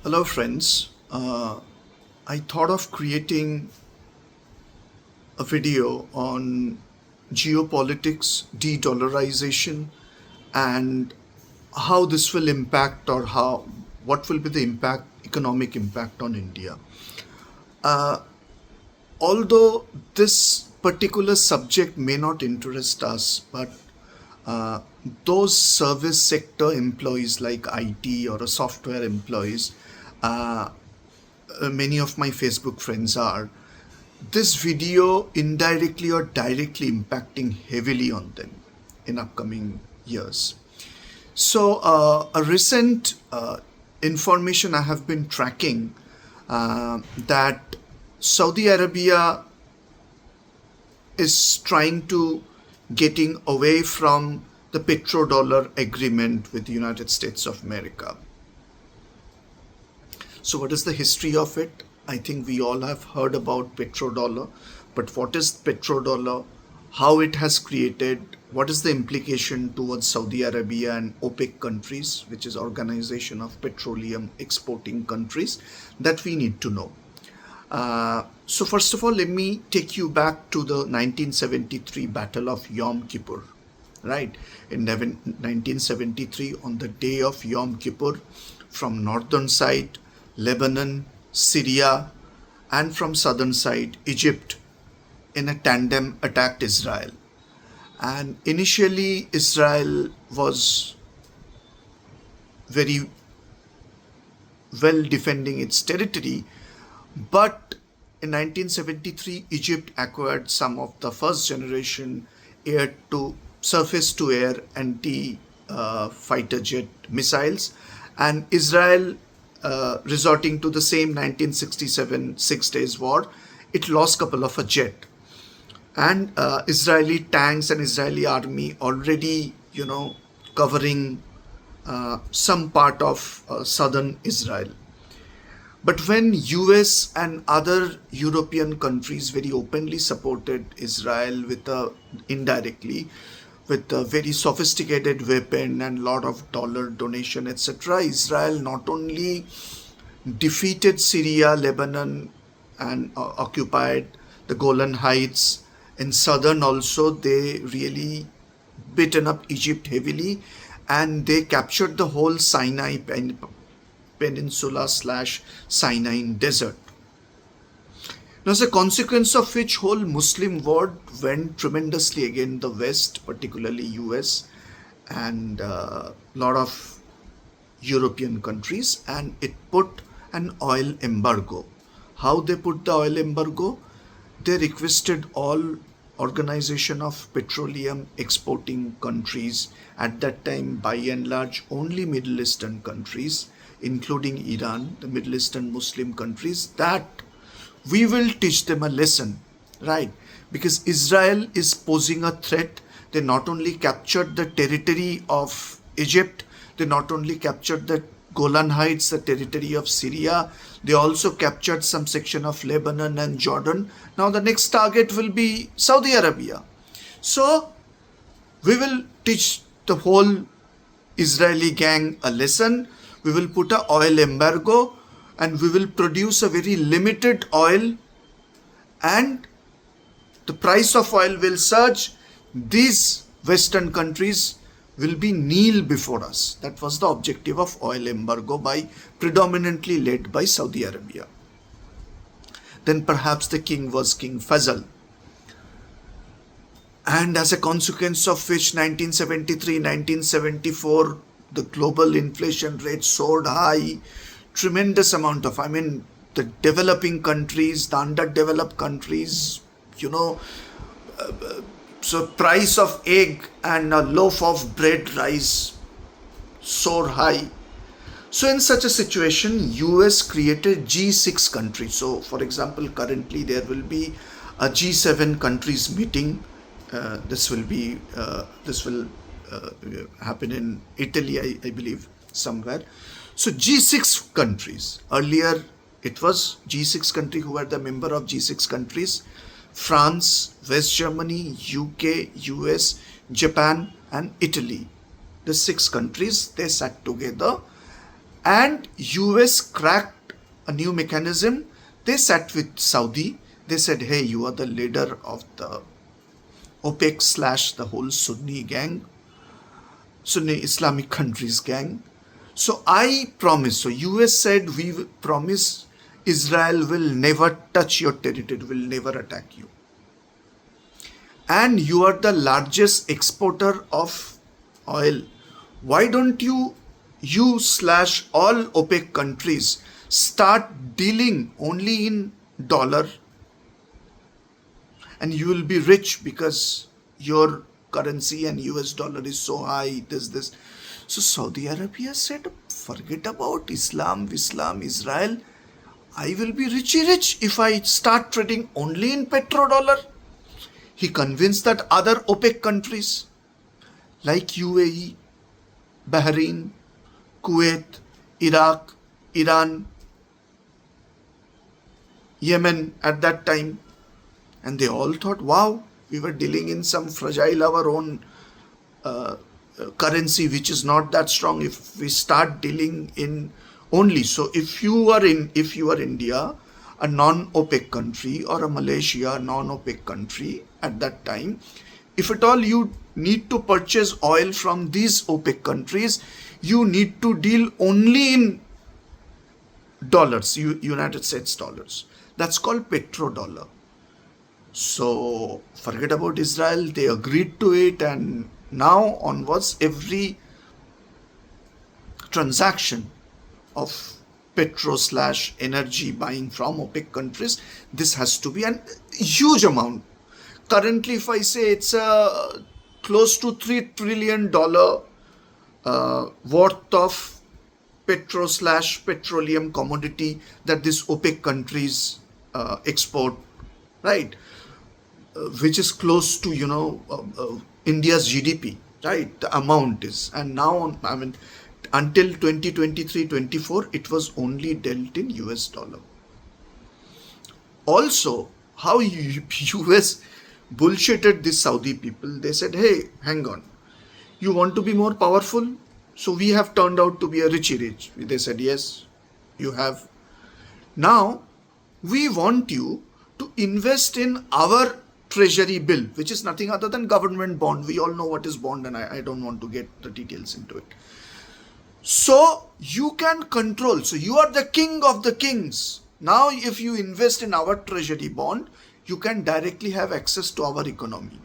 Hello, friends. I thought of creating a video on geopolitics, de-dollarization, and how this will impact or what will be the economic impact on India. Although this particular subject may not interest us, but uh, those service sector employees like IT or a software employees, uh, many of my Facebook friends are, this video indirectly or directly impacting heavily on them in upcoming years. So, a recent information I have been tracking that Saudi Arabia is trying to getting away from the petrodollar agreement with the United States of America. So what is the history of it? I think we all have heard about petrodollar, but what is petrodollar? How it has created? What is the implication towards Saudi Arabia and OPEC countries, which is Organization of Petroleum Exporting Countries, that we need to know. So first of all, let me take you back to the 1973 Battle of Yom Kippur. Right, in 1973, on the day of Yom Kippur, from northern side, Lebanon, Syria, and from southern side, Egypt, in a tandem attacked Israel. And initially, Israel was very well defending its territory, but in 1973, Egypt acquired some of the first generation surface to air anti fighter jet missiles, and Israel, resorting to the same 1967 Six Days War, it lost couple of a jet, and Israeli tanks and Israeli army already covering some part of southern Israel. But when US and other European countries very openly supported Israel indirectly with a very sophisticated weapon and lot of dollar donation, etc., Israel not only defeated Syria, Lebanon, and occupied the Golan Heights. In southern also, they really beaten up Egypt heavily, and they captured the whole Sinai Peninsula / Sinai desert. Now, as a consequence of which, whole Muslim world went tremendously against the West, particularly US and a lot of European countries, and it put an oil embargo. How they put the oil embargo? They requested all Organization of Petroleum Exporting Countries, at that time by and large only Middle Eastern countries, including Iran, the Middle Eastern Muslim countries, that we will teach them a lesson, right? Because Israel is posing a threat. They not only captured the territory of Egypt, they not only captured the Golan Heights, the territory of Syria, they also captured some section of Lebanon and Jordan. Now the next target will be Saudi Arabia. So we will teach the whole Israeli gang a lesson. We will put an oil embargo and we will produce a very limited oil, and the price of oil will surge. These Western countries will be kneel before us. That was the objective of oil embargo, predominantly led by Saudi Arabia. Then perhaps the king was King Faisal. And as a consequence of which 1973, 1974, the global inflation rate soared high, tremendous amount of, the developing countries, the underdeveloped countries, so price of egg and a loaf of bread rise soar high. So in such a situation, US created G6 countries. So for example, currently there will be a G7 countries meeting. This will happen in Italy, I believe, somewhere. So G6 countries. Earlier it was G6 country who were the member of G6 countries: France, West Germany, UK, US, Japan, and Italy. The 6 countries, they sat together And US cracked a new mechanism. They sat with Saudi. They said, hey, you are the leader of the OPEC slash the whole Sunni gang, Sunni Islamic countries gang. So I promise. So US said, we promise Israel will never touch your territory, will never attack you. And you are the largest exporter of oil. Why don't you slash all OPEC countries start dealing only in dollar, and you will be rich because your currency and US dollar is so high, this. So Saudi Arabia said, forget about Islam, Israel. I will be richy rich if I start trading only in petrodollar. He convinced that other OPEC countries like UAE, Bahrain, Kuwait, Iraq, Iran, Yemen at that time, and they all thought, wow, we were dealing in some fragile, our own currency, which is not that strong. If we start dealing in only, so if you are India, a non-OPEC country, or a Malaysia, a non-OPEC country at that time, if at all you need to purchase oil from these OPEC countries, you need to deal only in dollars, United States dollars. That's called petrodollar. So forget about Israel. They agreed to it, and now onwards, every transaction of petro slash energy buying from OPEC countries, this has to be a huge amount. Currently, if I say it's close to $3 trillion worth of petro slash petroleum commodity that these OPEC countries export, right? Which is close to, India's GDP, right? The amount is. And now, I mean, until 2023-24, it was only dealt in US dollar. Also, how US bullshitted these Saudi people. They said, hey, hang on, you want to be more powerful? So we have turned out to be a richy rich. They said, yes, you have. Now, we want you to invest in our treasury bill, which is nothing other than government bond. We all know what is bond, and I don't want to get the details into it. So you can control. So you are the king of the kings. Now, if you invest in our treasury bond, you can directly have access to our economy.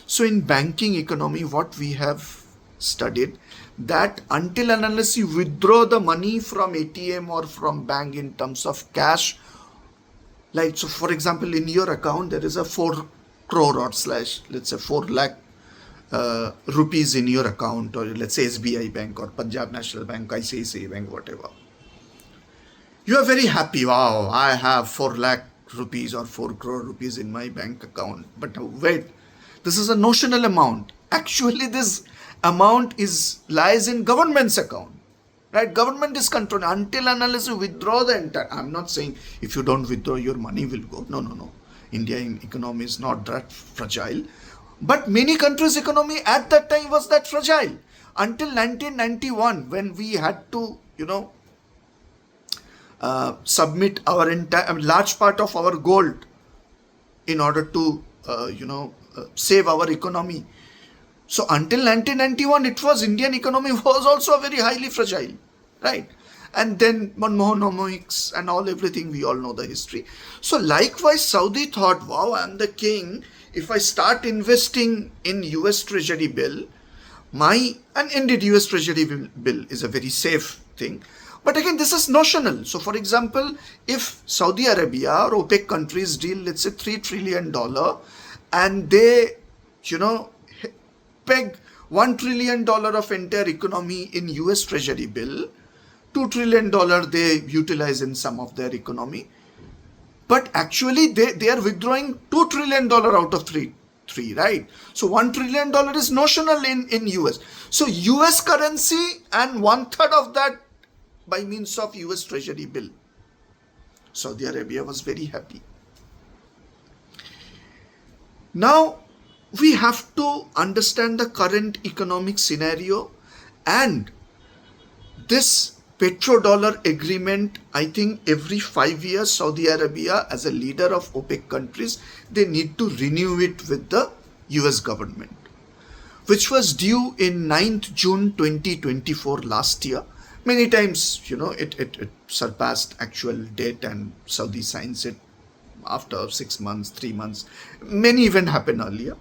So in banking economy, what we have studied, that until and unless you withdraw the money from ATM or from bank in terms of cash, like, so for example, in your account, there is a 4 crore or slash, let's say 4 lakh rupees in your account, or let's say SBI Bank or Punjab National Bank, ICICI Bank, whatever. You are very happy. Wow, I have 4 lakh rupees or 4 crore rupees in my bank account. But wait, this is a notional amount. Actually, this amount lies in government's account. Right? Government is controlling until and unless you withdraw the entire. I'm not saying if you don't withdraw, your money will go. No. Indian economy is not that fragile. But many countries' economy at that time was that fragile. Until 1991, when we had to, submit our entire, large part of our gold in order to, save our economy. So until 1991, it was Indian economy was also very highly fragile, right? And then Manmohanomics and everything, we all know the history. So likewise, Saudi thought, wow, I'm the king. If I start investing in US Treasury bill, and indeed US Treasury bill is a very safe thing. But again, this is notional. So for example, if Saudi Arabia or OPEC countries deal, let's say $3 trillion, and they, peg $1 trillion of entire economy in US Treasury bill, $2 trillion they utilize in some of their economy. But actually they are withdrawing $2 trillion out of three, right? So $1 trillion is notional in US. So US currency and 1/3 of that by means of US Treasury bill. Saudi Arabia was very happy. Now, we have to understand the current economic scenario, and this petrodollar agreement, I think every 5 years, Saudi Arabia, as a leader of OPEC countries, they need to renew it with the US government, which was due in 9th June 2024 last year. Many times, it surpassed actual date and Saudi signs it after 6 months, 3 months. Many even happen earlier.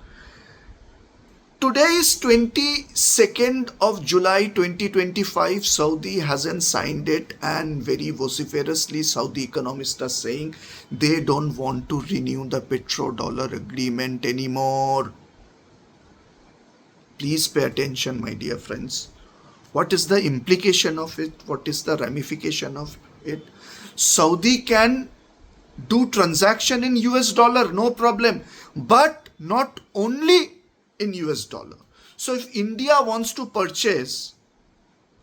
Today is 22nd of July 2025. Saudi hasn't signed it, and very vociferously Saudi economists are saying they don't want to renew the petrodollar agreement anymore. Please pay attention, my dear friends. What is the implication of it? What is the ramification of it? Saudi can do transaction in US dollar, no problem, but not only in US dollar. So if India wants to purchase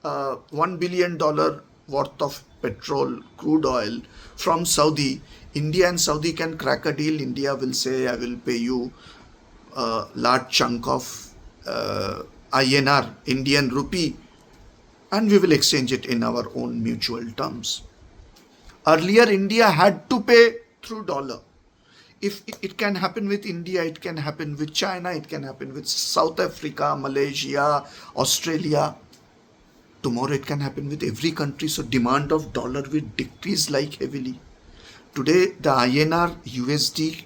$1 billion worth of petrol, crude oil from Saudi, India and Saudi can crack a deal. India will say, I will pay you a large chunk of INR, Indian rupee, and we will exchange it in our own mutual terms. Earlier, India had to pay through dollar. If it can happen with India, it can happen with China, it can happen with South Africa, Malaysia, Australia. Tomorrow it can happen with every country. So demand of dollar will decrease like heavily. Today, the INR USD,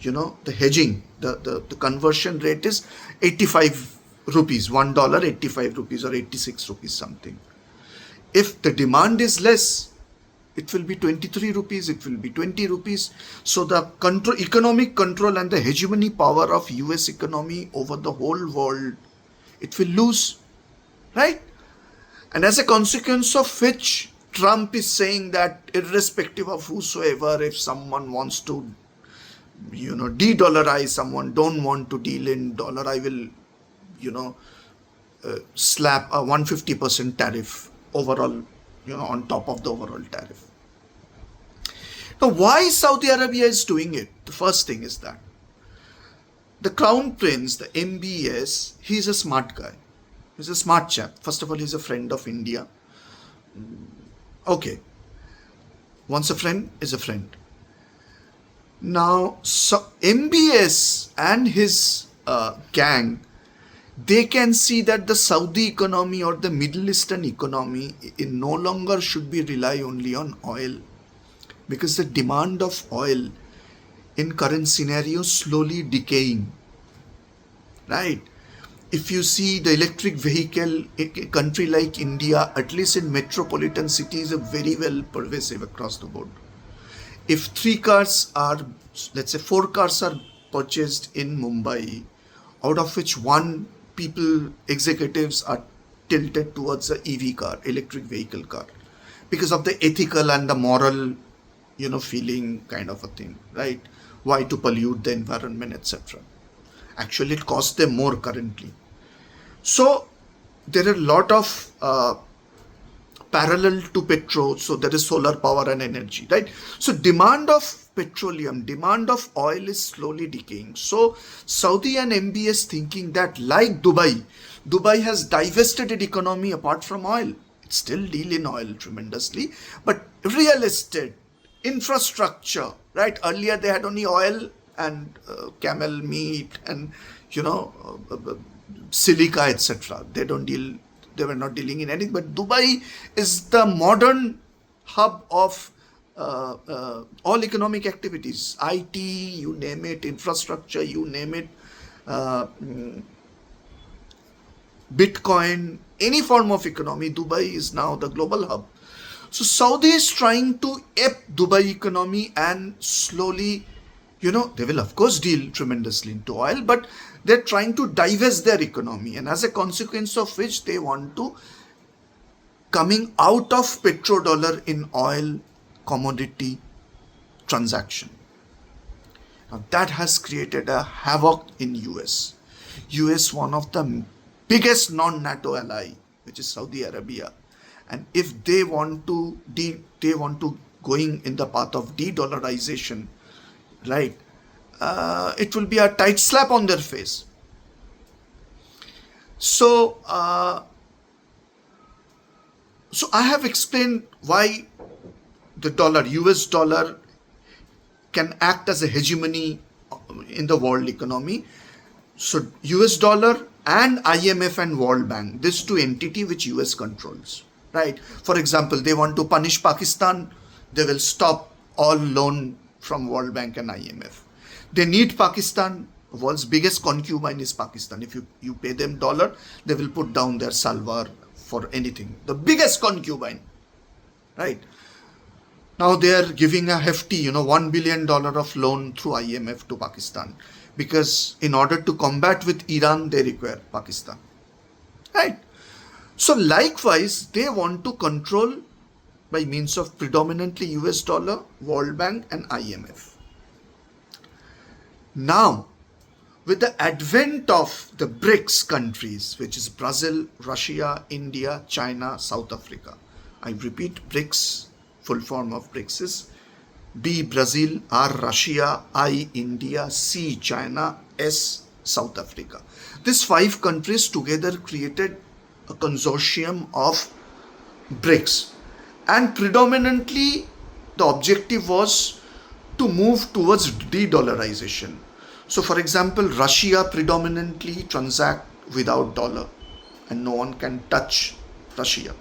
the hedging, the conversion rate is 85 rupees, $1, 85 rupees or 86 rupees something. If the demand is less, it will be 23 rupees, it will be 20 rupees. So the economic control and the hegemony power of US economy over the whole world, it will lose, right? And as a consequence of which, Trump is saying that irrespective of whosoever, if someone wants to, de-dollarize, someone don't want to deal in dollar, I will, slap a 150% tariff overall, on top of the overall tariff. Now, why Saudi Arabia is doing it? The first thing is that the Crown Prince, the MBS, he's a smart guy. He's a smart chap. First of all, he's a friend of India. Okay. Once a friend is a friend. Now, so MBS and his gang, they can see that the Saudi economy or the Middle Eastern economy no longer should be rely only on oil, because the demand of oil in current scenario slowly decaying, right? If you see the electric vehicle, a country like India, at least in metropolitan cities, are very well pervasive across the board. If 4 cars are purchased in Mumbai, out of which executives are tilted towards the EV car, electric vehicle car, because of the ethical and the moral, feeling kind of a thing, right? Why to pollute the environment, etc. Actually, it costs them more currently. So there are a lot of parallel to petrol. So there is solar power and energy, right? So demand of petroleum, demand of oil is slowly decaying. So Saudi and MBS thinking that, like Dubai has divested its economy apart from oil. It still deal in oil tremendously, but real estate, infrastructure, right? Earlier they had only oil and camel meat and silica, etc. They were not dealing in anything. But Dubai is the modern hub of all economic activities, IT, you name it, infrastructure, you name it, Bitcoin, any form of economy. Dubai is now the global hub. So Saudi is trying to ape Dubai economy and slowly, they will of course deal tremendously into oil, but they're trying to divest their economy, and as a consequence of which they want to coming out of petrodollar in oil commodity transaction. Now that has created a havoc in US. US, one of the biggest non-NATO ally, which is Saudi Arabia, and if they want to going in the path of de-dollarization, right? It will be a tight slap on their face. So So I have explained why the dollar, US dollar, can act as a hegemony in the world economy. So US dollar and IMF and World Bank, these two entities which US controls, right? For example, they want to punish Pakistan, they will stop all loan from World Bank and IMF. They need Pakistan. World's biggest concubine is Pakistan. If you pay them dollar, they will put down their salwar for anything. The biggest concubine, right? Now they are giving a hefty, $1 billion of loan through IMF to Pakistan, because in order to combat with Iran, they require Pakistan, right? So likewise, they want to control by means of predominantly US dollar, World Bank and IMF. Now, with the advent of the BRICS countries, which is Brazil, Russia, India, China, South Africa. I repeat, BRICS, full form of BRICS is B Brazil, R Russia, I India, C China, S South Africa. These 5 countries together created a consortium of BRICS, and predominantly the objective was to move towards de-dollarization. So for example, Russia predominantly transact without dollar, and no one can touch Russia,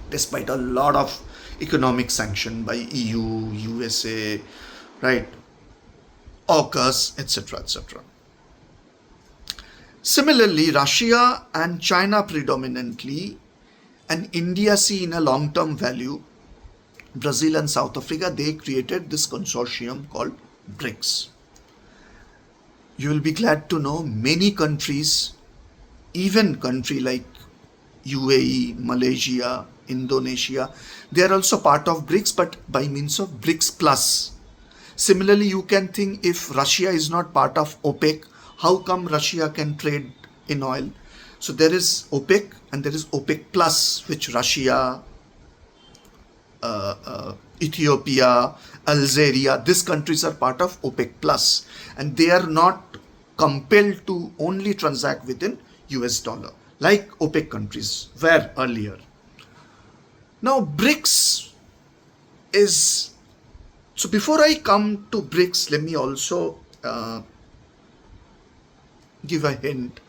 despite a lot of economic sanction by EU, USA, right, AUKUS, etc., etc. Similarly, Russia and China predominantly, and India see in a long-term value, Brazil and South Africa, they created this consortium called BRICS. You will be glad to know many countries, even country like UAE, Malaysia, Indonesia, they are also part of BRICS, but by means of BRICS Plus. Similarly, you can think, if Russia is not part of OPEC, how come Russia can trade in oil? So there is OPEC and there is OPEC Plus, which Russia, Ethiopia, Algeria, these countries are part of OPEC Plus, and they are not compelled to only transact within US dollar like OPEC countries were earlier. Now BRICS is, so before I come to BRICS, let me also give a hint.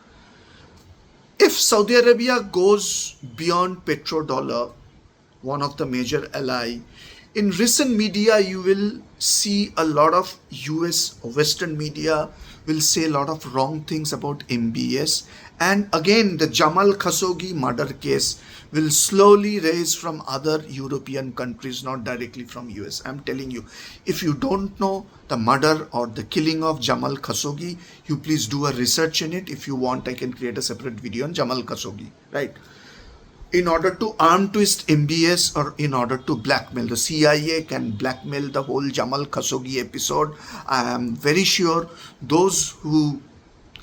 If Saudi Arabia goes beyond petrodollar, one of the major ally, in recent media you will see a lot of US or Western media will say a lot of wrong things about MBS, and again the Jamal Khashoggi murder case will slowly raise from other European countries, not directly from US. I'm telling you, if you don't know the murder or the killing of Jamal Khashoggi, you please do a research in it. If you want, I can create a separate video on Jamal Khashoggi, right? In order to arm twist MBS, or in order to blackmail, the CIA can blackmail the whole Jamal Khashoggi episode. I am very sure those who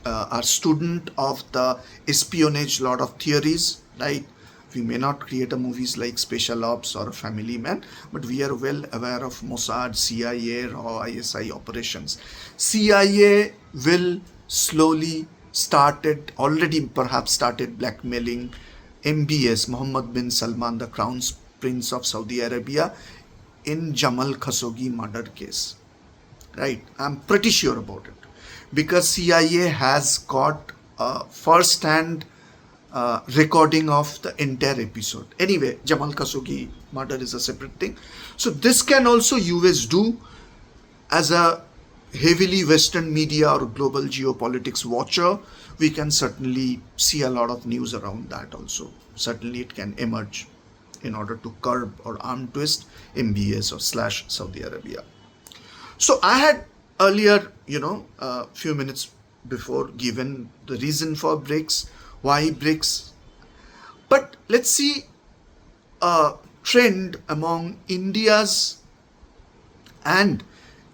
are student of the espionage, lot of theories, right? We may not create a movies like Special Ops or Family Man, but we are well aware of Mossad, CIA or ISI operations. CIA will slowly already perhaps started blackmailing MBS, Mohammed bin Salman, the Crown Prince of Saudi Arabia, in Jamal Khashoggi murder case, right? I'm pretty sure about it, because CIA has got a first-hand recording of the entire episode. Anyway, Jamal Khashoggi murder is a separate thing. So this can also US do. As a heavily Western media or global geopolitics watcher, we can certainly see a lot of news around that also. Certainly it can emerge in order to curb or arm twist MBS or / Saudi Arabia. So I had earlier, a few minutes before, given the reason for BRICS, why BRICS. But let's see a trend among India's and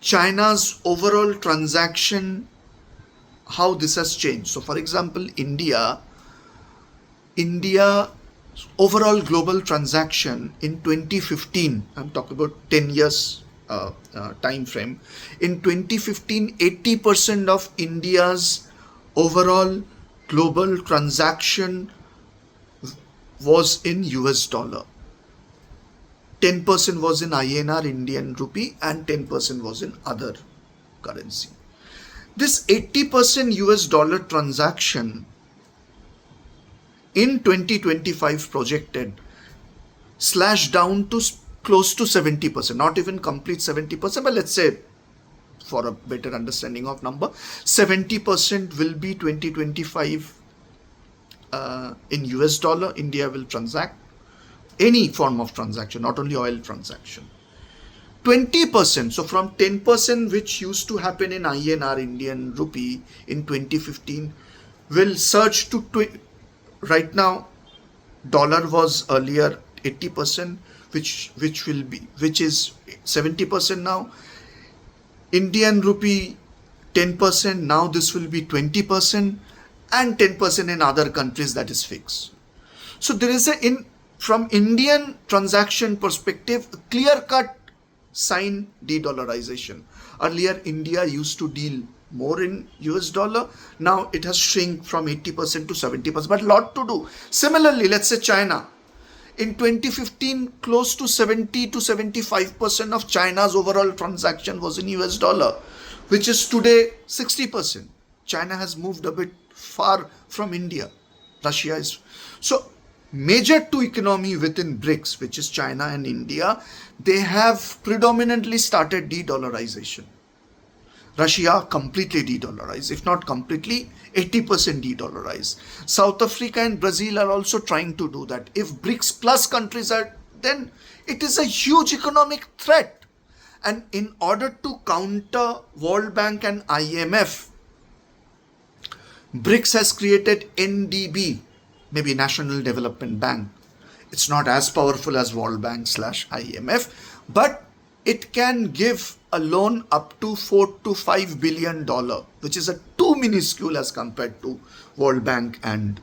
China's overall transaction, how this has changed. So for example, India overall global transaction in 2015, I'm talking about 10 years time frame. In 2015, 80% of India's overall global transaction was in US dollar. 10% was in INR, Indian rupee, and 10% was in other currency. This 80% US dollar transaction in 2025 projected slash down to close to 70%, not even complete 70%, but let's say for a better understanding of number, 70% will be 2025 in US dollar. India will transact any form of transaction, not only oil transaction. 20%, so from 10% which used to happen in INR, Indian rupee, in 2015 will surge to right now. Dollar was earlier 80%, which is 70% now. Indian rupee 10%, now this will be 20%, and 10% in other countries, that is fixed. So there is from Indian transaction perspective, a clear-cut sign de-dollarization. Earlier, India used to deal more in US dollar. Now it has shrunk from 80% to 70%, but a lot to do. Similarly, let's say China. In 2015, close to 70 to 75% of China's overall transaction was in US dollar, which is today 60%. China has moved a bit far from India. Russia is. So, major two economy within BRICS, which is China and India, they have predominantly started de-dollarization. Russia completely de-dollarized, if not completely, 80% de-dollarized. South Africa and Brazil are also trying to do that. If BRICS plus countries are, then it is a huge economic threat. And in order to counter World Bank and IMF, BRICS has created NDB, maybe National Development Bank. It's not as powerful as World Bank / IMF, but it can give a loan up to $4 to $5 billion, which is a too minuscule as compared to World Bank and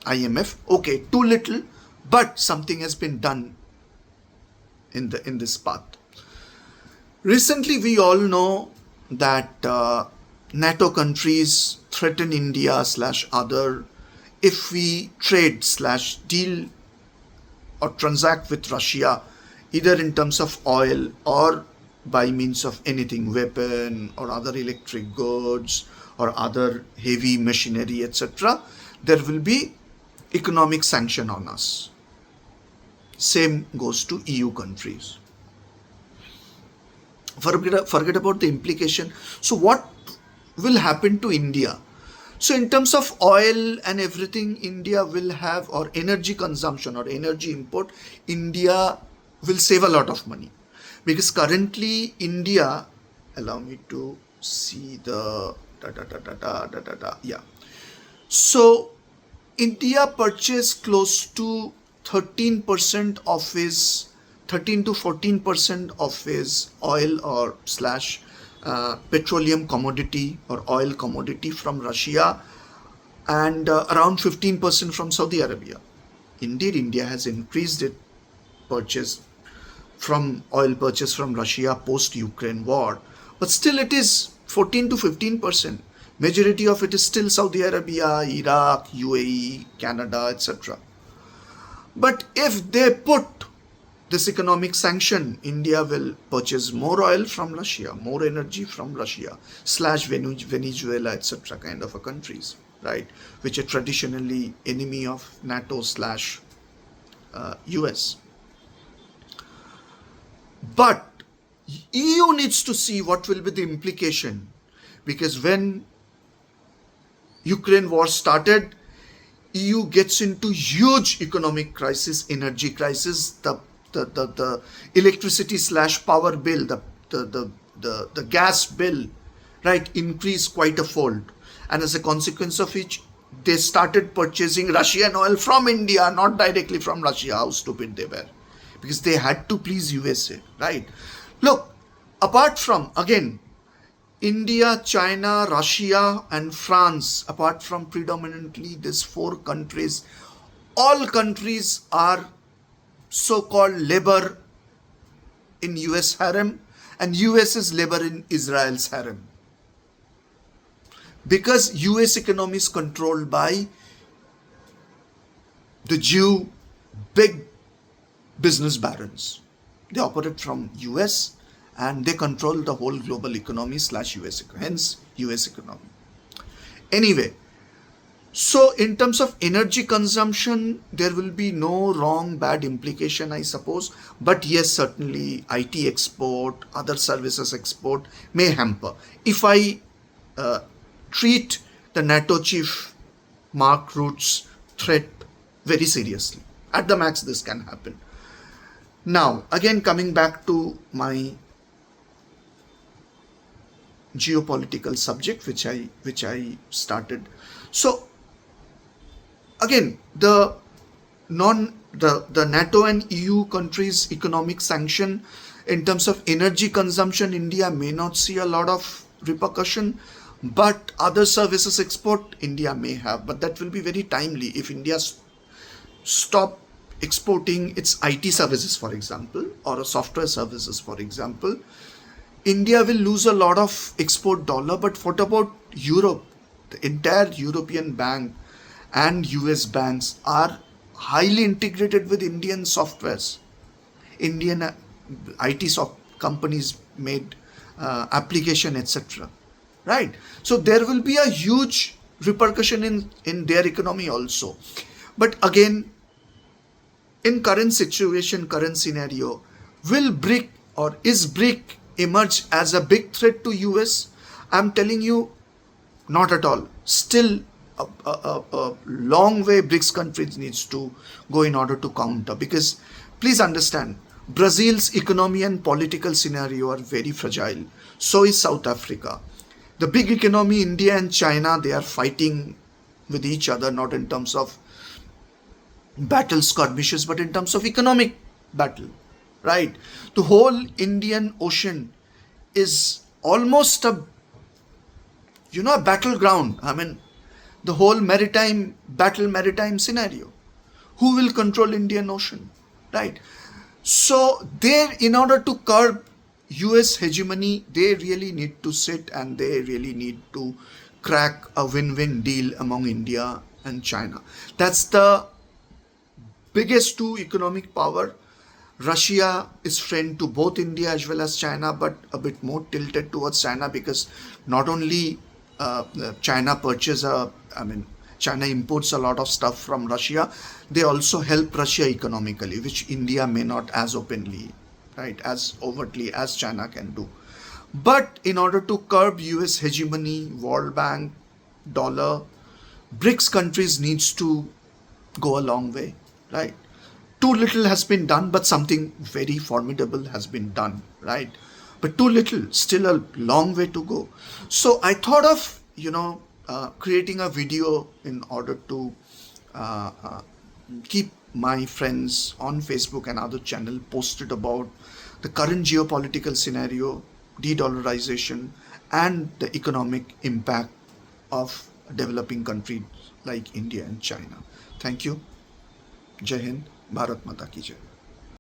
IMF. Okay, too little, but something has been done in this path. Recently, we all know that NATO countries threaten India / other if we trade / deal or transact with Russia, either in terms of oil or by means of anything, weapon or other electric goods or other heavy machinery, etc., there will be economic sanction on us. Same goes to EU countries. Forget about the implication. So what will happen to India? So in terms of oil and everything, India will have, or energy consumption or energy import, India will save a lot of money. Because currently India, allow me to see the yeah. So India purchased close to 13% to 14% of his oil or / petroleum commodity or oil commodity from Russia, and around 15% from Saudi Arabia. Indeed, India has increased its oil purchase from Russia post-Ukraine war, but still it is 14 to 15%. Majority of it is still Saudi Arabia, Iraq, UAE, Canada, etc. But if they put this economic sanction, India will purchase more oil from Russia, more energy from Russia / Venezuela, etc. kind of a countries, right, which are traditionally enemy of NATO / US. But EU needs to see what will be the implication, because when Ukraine war started, EU gets into huge economic crisis, energy crisis. The electricity / power bill, the gas bill, right, increased quite a fold, and as a consequence of which they started purchasing Russian oil from India, not directly from Russia. How stupid they were, because they had to please USA, right? Look, apart from, again, India, China, Russia and France, apart from predominantly these 4 countries, all countries are so-called labor in US harem, and US is labor in Israel's harem. Because US economy is controlled by the Jew big business barons. They operate from US and they control the whole global economy slash US, hence US economy. Anyway, so in terms of energy consumption, there will be no wrong, bad implication, I suppose. But yes, certainly IT export, other services export may hamper. If I uh, treat the NATO chief Mark Rutte's threat very seriously, at the max this can happen. Now, again coming back to my geopolitical subject, which I started. So again, the NATO and EU countries economic sanction in terms of energy consumption, India may not see a lot of repercussion, but other services export India may have, but that will be very timely. If India stop exporting its IT services, for example, or software services, for example, India will lose a lot of export dollar. But what about Europe? The entire European bank and US banks are highly integrated with Indian softwares. Indian IT companies made application, etc. Right? So there will be a huge repercussion in their economy also. But again, in current situation, current scenario, will BRIC or is BRIC emerge as a big threat to US? I'm telling you, not at all. Still, a long way BRICS countries needs to go in order to counter. Because please understand, Brazil's economy and political scenario are very fragile. So is South Africa. The big economy, India and China, they are fighting with each other, not in terms of battle skirmishes, but in terms of economic battle, right? The whole Indian Ocean is almost a battleground. I mean, the whole maritime scenario. Who will control Indian Ocean, right? So there, in order to curb US hegemony, they really need to sit and they really need to crack a win-win deal among India and China. That's the biggest two economic power. Russia is friend to both India as well as China, but a bit more tilted towards China because not only China China imports a lot of stuff from Russia. They also help Russia economically, which India may not as openly, right, as overtly as China can do. But in order to curb US hegemony, World Bank, dollar, BRICS countries needs to go a long way, right? Too little has been done, but something very formidable has been done, right? But too little, still a long way to go. So I thought of, creating a video in order to keep my friends on Facebook and other channel posted about the current geopolitical scenario, de-dollarization, and the economic impact of developing countries like India and China. Thank you. Jai Hind. Bharat Mata Ki Jai.